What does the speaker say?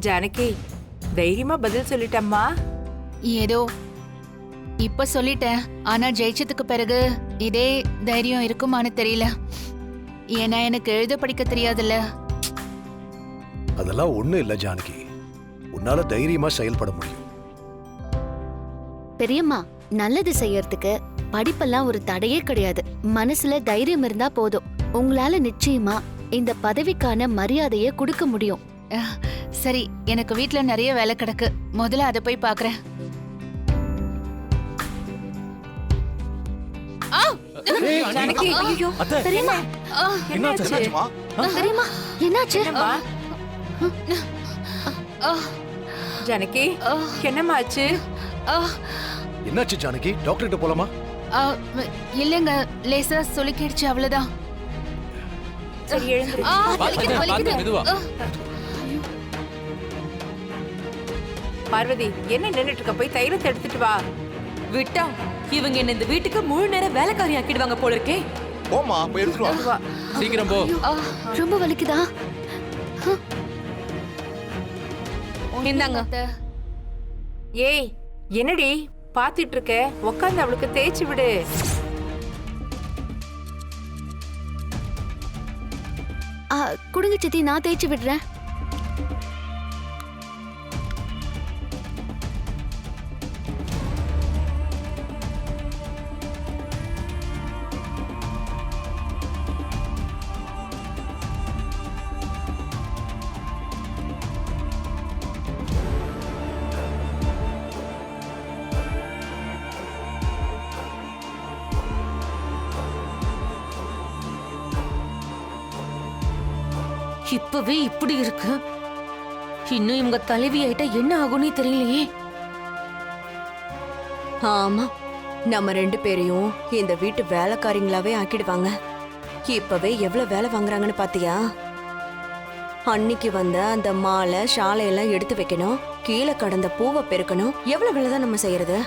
ஜானகி தைரியமா பதில் சொல்லிட்டம்மா. ஏதோ இப்ப சொல்லிட்டேன். ஆனா ஜெயிச்சதுக்கு பிறகு இதே தைரியம் இருக்குமான்னு தெரியல. ஏன்னா எனக்கு எழுத படிக்க தெரியாதுல்ல. அதெல்லாம் ஒண்ணும் இல்ல ஜானகி, உன்னால தைரியமா செயல்பட முடியும். பெரியம்மா, நல்லது செய்யறதுக்கு படிப்பெல்லாம் ஒரு தடையே கிடையாது. மனசுல தைரியம் இருந்தா போதும். உங்களால நிச்சயமா இந்த பதவிக்கான மரியாதையை கொடுக்க முடியும். சரி, எனக்கு வீட்ல நிறைய வேலை கிடக்கு. முதல்ல அதை போய் பாக்குறேன். ஜானகி ஐயோ பெரியம்மா, என்னாச்சு? பெரியம்மா, என்னாச்சு? என்னம்மா? ஜானகி என்னம்மா ஆச்சு? என்னாச்சு ஜானகி? டாக்டர் கிட்ட போலாமா? இல்லங்க, லேசா சுளுக்கிடுச்சு, அவ்வளவுதான். சரி எழுந்துரு. வலிக்குது, வலிக்குது. பார்வதி என்ன நின்னுட்டு இருக்க? போய் தைலத்தை எடுத்துட்டு வா. விட்டா இவங்க என்ன இந்த வீட்டுக்கு முழு நேரம் வேலைக்காரி ஆக்கிடுவாங்க போல இருக்கே. போமா, போய் எடுத்துட்டு வா. சீக்கிரம் போ. ரொம்ப வலிக்குதா? இந்தாங்க. ஏய் என்னடி பாத்துட்டு இருக்க? உட்காந்து அவளுக்கு தேய்ச்சி விடு. குடுங்க சித்தி, நான் தேய்ச்சி விடுறேன். இப்பவே இப்படி இருக்கு, இன்னும் இவங்க தலைவி ஆயிட்டா என்ன ஆகும்னே தெரியலையே. ஆமா, நம்ம 2 பேரையும் இந்த வீட்டு வேலைக்காரிங்களாவே ஆக்கிடுவாங்க. இப்பவே எவ்வளவு வேலை வாங்குறாங்கன்னு பாத்தியா? அன்னைக்கு வந்த அந்த மாலை ஷாலை எல்லாம் எடுத்து வைக்கணும், கீழே கடந்த பூவை பெருக்கணும். எவ்வளவு வேலைதான் நம்ம செய்யறது?